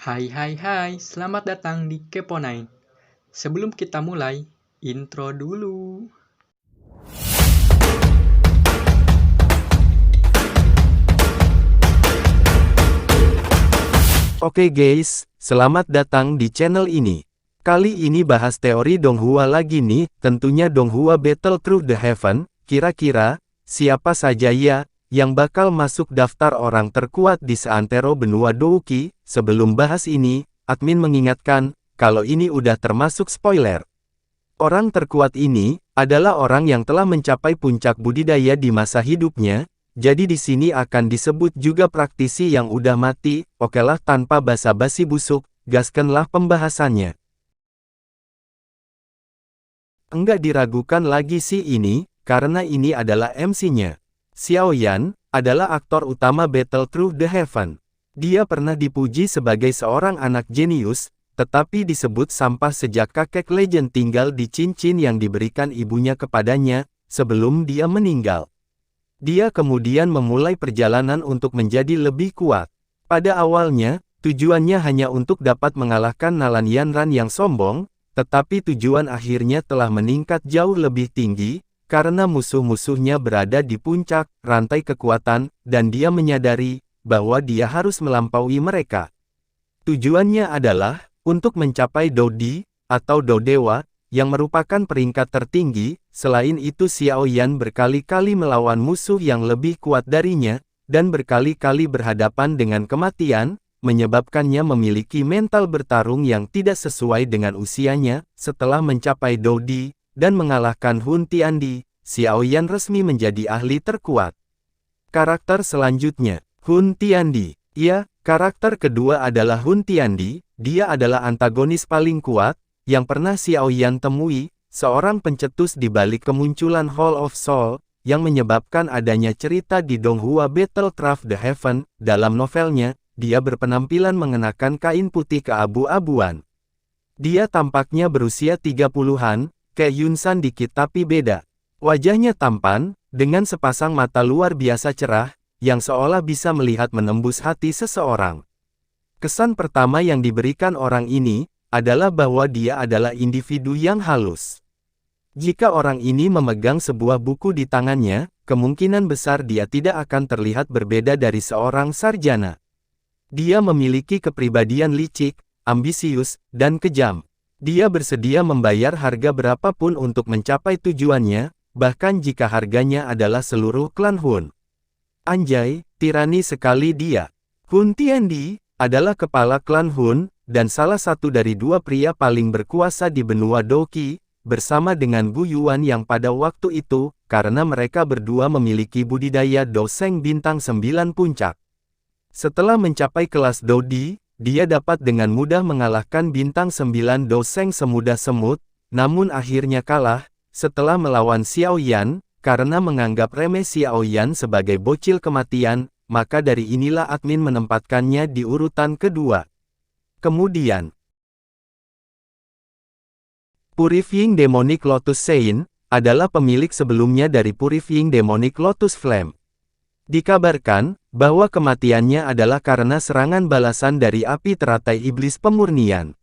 Hai hai hai, selamat datang di Keponain. Sebelum kita mulai, intro dulu. Oke guys, selamat datang di channel ini. Kali ini bahas teori Donghua lagi nih, tentunya Donghua Battle Through the Heaven. Kira-kira, siapa saja ya, yang bakal masuk daftar orang terkuat di seantero benua Douki? Sebelum bahas ini, admin mengingatkan, kalau ini udah termasuk spoiler. Orang terkuat ini, adalah orang yang telah mencapai puncak budidaya di masa hidupnya. Jadi di sini akan disebut juga praktisi yang udah mati. Okelah, tanpa basa-basi busuk, gaskanlah pembahasannya. Enggak diragukan lagi sih ini, karena ini adalah MC-nya. Xiao Yan, adalah aktor utama Battle Through the Heaven. Dia pernah dipuji sebagai seorang anak jenius, tetapi disebut sampah sejak kakek legend tinggal di cincin yang diberikan ibunya kepadanya, sebelum dia meninggal. Dia kemudian memulai perjalanan untuk menjadi lebih kuat. Pada awalnya, tujuannya hanya untuk dapat mengalahkan Nalan Yanran yang sombong, tetapi tujuan akhirnya telah meningkat jauh lebih tinggi, karena musuh-musuhnya berada di puncak rantai kekuatan, dan dia menyadari bahwa dia harus melampaui mereka. Tujuannya adalah untuk mencapai Dodi, atau Dodewa, yang merupakan peringkat tertinggi. Selain itu Xiao Yan berkali-kali melawan musuh yang lebih kuat darinya, dan berkali-kali berhadapan dengan kematian, menyebabkannya memiliki mental bertarung yang tidak sesuai dengan usianya. Setelah mencapai Dodi, dan mengalahkan Hun Tiandi, Xiao Yan resmi menjadi ahli terkuat. Karakter selanjutnya, Hun Tiandi. Ya, karakter kedua adalah Hun Tiandi. Dia adalah antagonis paling kuat yang pernah Xiao Yan temui, seorang pencetus di balik kemunculan Hall of Soul, yang menyebabkan adanya cerita di Donghua Battle Through the Heaven. Dalam novelnya, dia berpenampilan mengenakan kain putih keabu-abuan. Dia tampaknya berusia 30-an, kayak Yunsan dikit tapi beda. Wajahnya tampan, dengan sepasang mata luar biasa cerah, yang seolah bisa melihat menembus hati seseorang. Kesan pertama yang diberikan orang ini, adalah bahwa dia adalah individu yang halus. Jika orang ini memegang sebuah buku di tangannya, kemungkinan besar dia tidak akan terlihat berbeda dari seorang sarjana. Dia memiliki kepribadian licik, ambisius, dan kejam. Dia bersedia membayar harga berapapun untuk mencapai tujuannya, bahkan jika harganya adalah seluruh klan Hun. Anjay, tirani sekali dia. Hun Tiandi adalah kepala klan Hun, dan salah satu dari dua pria paling berkuasa di benua Douki, bersama dengan Gu Yuan yang pada waktu itu, karena mereka berdua memiliki budidaya Doseng bintang 9 puncak. Setelah mencapai kelas Dodi, dia dapat dengan mudah mengalahkan bintang 9 Doseng semudah semut, namun akhirnya kalah, setelah melawan Xiao Yan, karena menganggap remeh Xiao Yan sebagai bocil kematian, maka dari inilah admin menempatkannya di urutan kedua. Kemudian, Purifying Demonic Lotus Sein, adalah pemilik sebelumnya dari Purifying Demonic Lotus Flame. Dikabarkan, bahwa kematiannya adalah karena serangan balasan dari api teratai iblis pemurnian.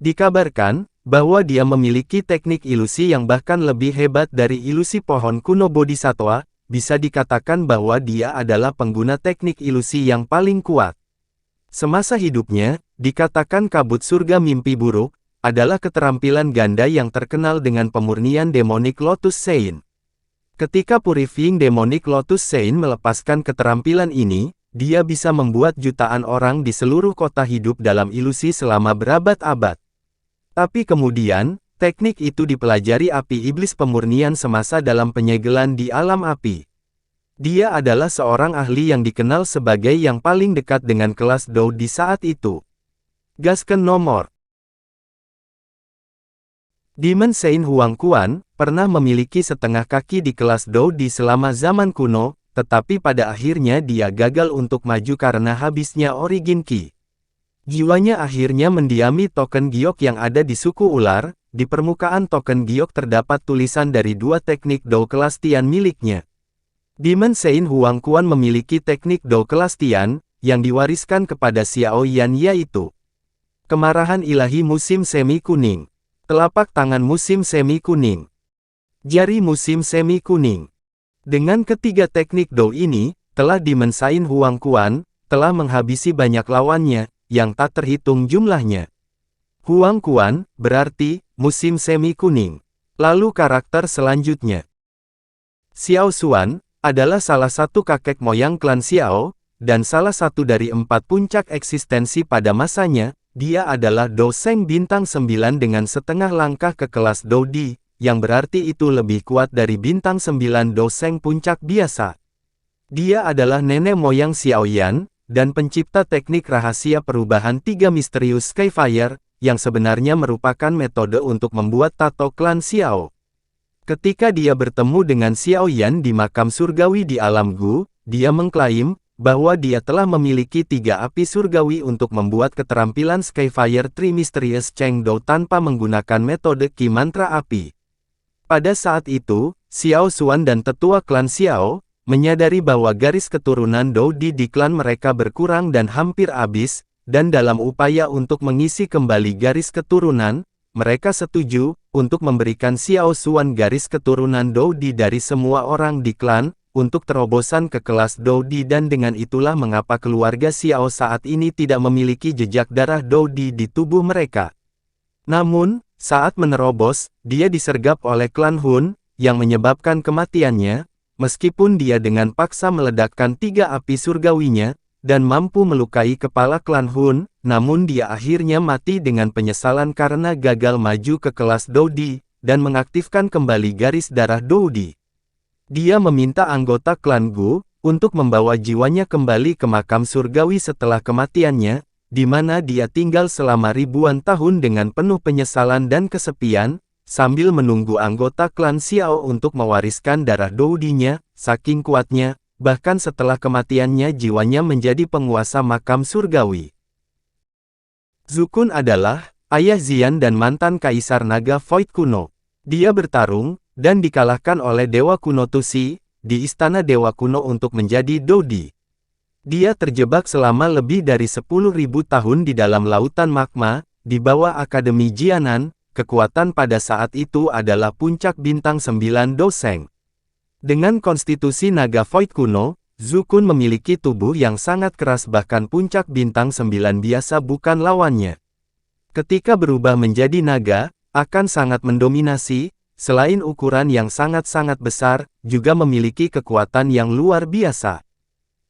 Dikabarkan, bahwa dia memiliki teknik ilusi yang bahkan lebih hebat dari ilusi pohon kuno Bodhisattva. Bisa dikatakan bahwa dia adalah pengguna teknik ilusi yang paling kuat. Semasa hidupnya, dikatakan kabut surga mimpi buruk, adalah keterampilan ganda yang terkenal dengan pemurnian Demonic Lotus Sein. Ketika Purifying Demonic Lotus Sein melepaskan keterampilan ini, dia bisa membuat jutaan orang di seluruh kota hidup dalam ilusi selama berabad-abad. Tapi kemudian, teknik itu dipelajari api iblis pemurnian semasa dalam penyegelan di alam api. Dia adalah seorang ahli yang dikenal sebagai yang paling dekat dengan kelas Dou di saat itu. Gasken nomor. Demon Sein Huang Quan pernah memiliki setengah kaki di kelas Dou di selama zaman kuno, tetapi pada akhirnya dia gagal untuk maju karena habisnya Origin Ki. Jiwanya akhirnya mendiami token giok yang ada di suku ular. Di permukaan token giok terdapat tulisan dari dua teknik Dou kelas Tian miliknya. Demon Sein Huang Quan memiliki teknik Dou kelas Tian, yang diwariskan kepada Xiao Yan yaitu Kemarahan ilahi musim semi kuning. Telapak tangan musim semi kuning. Jari musim semi kuning. Dengan ketiga teknik Dou ini, telah dimensain Huang Quan, telah menghabisi banyak lawannya, yang tak terhitung jumlahnya. Huang Quan, berarti, musim semi kuning. Lalu karakter selanjutnya. Xiao Xuan, adalah salah satu kakek moyang klan Xiao, dan salah satu dari 4 puncak eksistensi pada masanya. Dia adalah Dou Sheng bintang 9 dengan setengah langkah ke kelas Dou Di, yang berarti itu lebih kuat dari bintang 9 Dou Sheng puncak biasa. Dia adalah nenek moyang Xiao Yan, dan pencipta teknik rahasia perubahan 3 misterius Skyfire, yang sebenarnya merupakan metode untuk membuat tato klan Xiao. Ketika dia bertemu dengan Xiao Yan di makam surgawi di alam Gu, dia mengklaim bahwa dia telah memiliki 3 api surgawi untuk membuat keterampilan Skyfire Three Mysterious Chengdou tanpa menggunakan metode Qi Mantra Api. Pada saat itu, Xiao Xuan dan tetua klan Xiao, menyadari bahwa garis keturunan Dou Di klan mereka berkurang dan hampir habis, dan dalam upaya untuk mengisi kembali garis keturunan, mereka setuju untuk memberikan Xiao Xuan garis keturunan Dou Di dari semua orang di klan, untuk terobosan ke kelas Dou Di, dan dengan itulah mengapa keluarga Xiao saat ini tidak memiliki jejak darah Dou Di tubuh mereka. Namun, saat menerobos, dia disergap oleh klan Hun, yang menyebabkan kematiannya, meskipun dia dengan paksa meledakkan 3 api surgawinya, dan mampu melukai kepala klan Hun, namun dia akhirnya mati dengan penyesalan karena gagal maju ke kelas Dou Di, dan mengaktifkan kembali garis darah Dou Di. Dia meminta anggota klan Gu, untuk membawa jiwanya kembali ke makam surgawi setelah kematiannya, di mana dia tinggal selama ribuan tahun dengan penuh penyesalan dan kesepian, sambil menunggu anggota klan Xiao untuk mewariskan darah Dou Di-nya, saking kuatnya, bahkan setelah kematiannya jiwanya menjadi penguasa makam surgawi. Zukun adalah ayah Xian dan mantan kaisar naga Void kuno. Dia bertarung, dan dikalahkan oleh Dewa Kuno Tusi, di Istana Dewa Kuno untuk menjadi Dou Di. Dia terjebak selama lebih dari 10.000 tahun di dalam lautan magma, di bawah Akademi Jianan. Kekuatan pada saat itu adalah puncak bintang 9 Dou Sheng. Dengan konstitusi naga Void kuno, Zukun memiliki tubuh yang sangat keras, bahkan puncak bintang 9 biasa bukan lawannya. Ketika berubah menjadi naga, akan sangat mendominasi. Selain ukuran yang sangat-sangat besar, juga memiliki kekuatan yang luar biasa.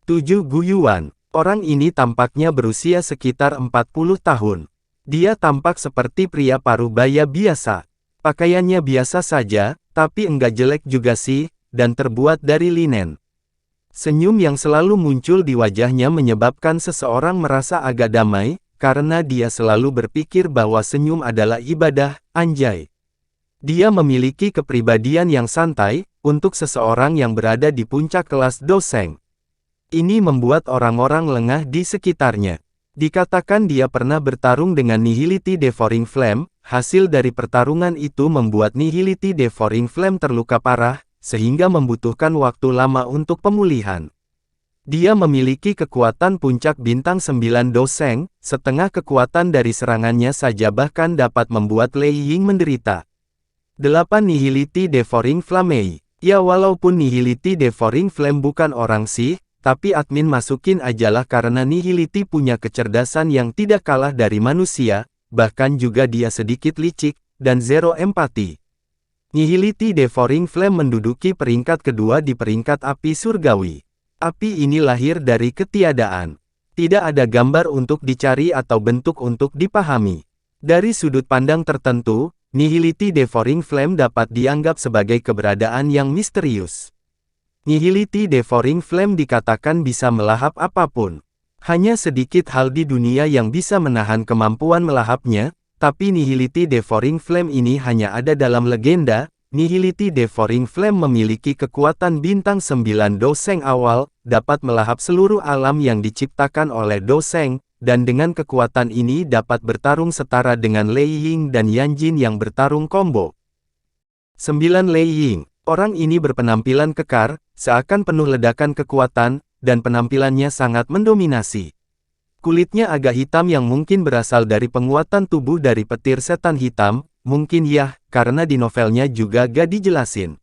7 Guyuan. Orang ini tampaknya berusia sekitar 40 tahun. Dia tampak seperti pria parubaya biasa. Pakaiannya biasa saja, tapi enggak jelek juga sih, dan terbuat dari linen. Senyum yang selalu muncul di wajahnya menyebabkan seseorang merasa agak damai, karena dia selalu berpikir bahwa senyum adalah ibadah, anjay. Dia memiliki kepribadian yang santai, untuk seseorang yang berada di puncak kelas Dou Sheng. Ini membuat orang-orang lengah di sekitarnya. Dikatakan dia pernah bertarung dengan Nihility Devouring Flame, hasil dari pertarungan itu membuat Nihility Devouring Flame terluka parah, sehingga membutuhkan waktu lama untuk pemulihan. Dia memiliki kekuatan puncak bintang 9 Dou Sheng, setengah kekuatan dari serangannya saja bahkan dapat membuat Lei Ying menderita. 8 Nihility Devouring Flame. Ya, walaupun Nihility Devouring Flame bukan orang sih, tapi admin masukin ajalah karena Nihility punya kecerdasan yang tidak kalah dari manusia, bahkan juga dia sedikit licik, dan zero empati. Nihility Devouring Flame menduduki peringkat kedua di peringkat api surgawi. Api ini lahir dari ketiadaan. Tidak ada gambar untuk dicari atau bentuk untuk dipahami. Dari sudut pandang tertentu, Nihility Devouring Flame dapat dianggap sebagai keberadaan yang misterius. Nihility Devouring Flame dikatakan bisa melahap apapun. Hanya sedikit hal di dunia yang bisa menahan kemampuan melahapnya, tapi Nihility Devouring Flame ini hanya ada dalam legenda. Nihility Devouring Flame memiliki kekuatan bintang 9 Dou Sheng awal, dapat melahap seluruh alam yang diciptakan oleh Dou Sheng, dan dengan kekuatan ini dapat bertarung setara dengan Lei Ying dan Yan Jin yang bertarung combo. 9 Lei Ying. Orang ini berpenampilan kekar, seakan penuh ledakan kekuatan, dan penampilannya sangat mendominasi. Kulitnya agak hitam yang mungkin berasal dari penguatan tubuh dari petir setan hitam, mungkin ya, karena di novelnya juga gak dijelasin.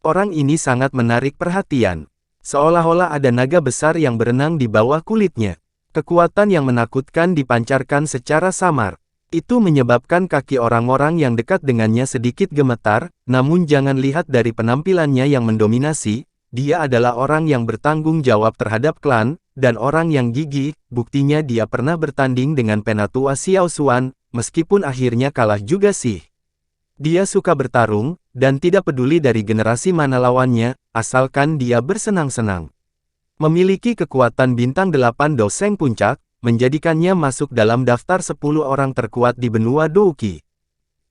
Orang ini sangat menarik perhatian. Seolah-olah ada naga besar yang berenang di bawah kulitnya. Kekuatan yang menakutkan dipancarkan secara samar. Itu menyebabkan kaki orang-orang yang dekat dengannya sedikit gemetar, namun jangan lihat dari penampilannya yang mendominasi, dia adalah orang yang bertanggung jawab terhadap klan, dan orang yang gigih, buktinya dia pernah bertanding dengan penatua Xiao Xuan, meskipun akhirnya kalah juga sih. Dia suka bertarung, dan tidak peduli dari generasi mana lawannya, asalkan dia bersenang-senang. Memiliki kekuatan bintang 8 Doseng Puncak, menjadikannya masuk dalam daftar 10 orang terkuat di benua Douqi.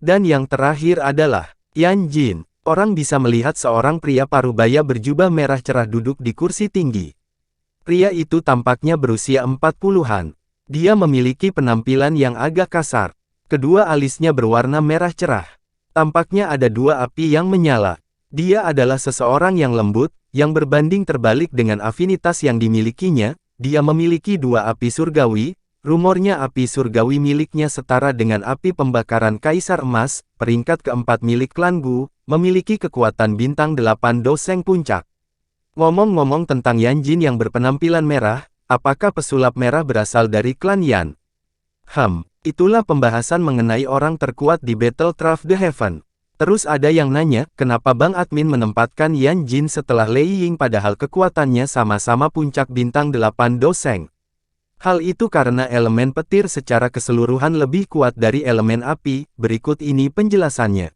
Dan yang terakhir adalah Yan Jin. Orang bisa melihat seorang pria parubaya berjubah merah cerah duduk di kursi tinggi. Pria itu tampaknya berusia 40-an. Dia memiliki penampilan yang agak kasar. Kedua alisnya berwarna merah cerah. Tampaknya ada dua api yang menyala. Dia adalah seseorang yang lembut, yang berbanding terbalik dengan afinitas yang dimilikinya. Dia memiliki dua api surgawi. Rumornya api surgawi miliknya setara dengan api pembakaran Kaisar Emas, peringkat keempat milik klan Gu, memiliki kekuatan bintang 8 Doseng Puncak. Ngomong-ngomong tentang Yan Jin yang berpenampilan merah, apakah pesulap merah berasal dari klan Yan? Itulah pembahasan mengenai orang terkuat di Battlecraft The Heaven. Terus ada yang nanya, kenapa Bang Admin menempatkan Yan Jin setelah Lei Ying padahal kekuatannya sama-sama puncak bintang 8 Doseng. Hal itu karena elemen petir secara keseluruhan lebih kuat dari elemen api, berikut ini penjelasannya.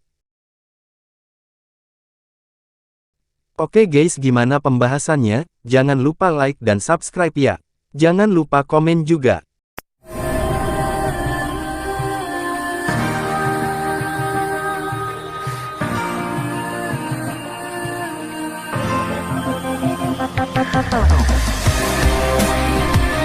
Oke guys, gimana pembahasannya? Jangan lupa like dan subscribe ya. Jangan lupa komen juga. Thank you.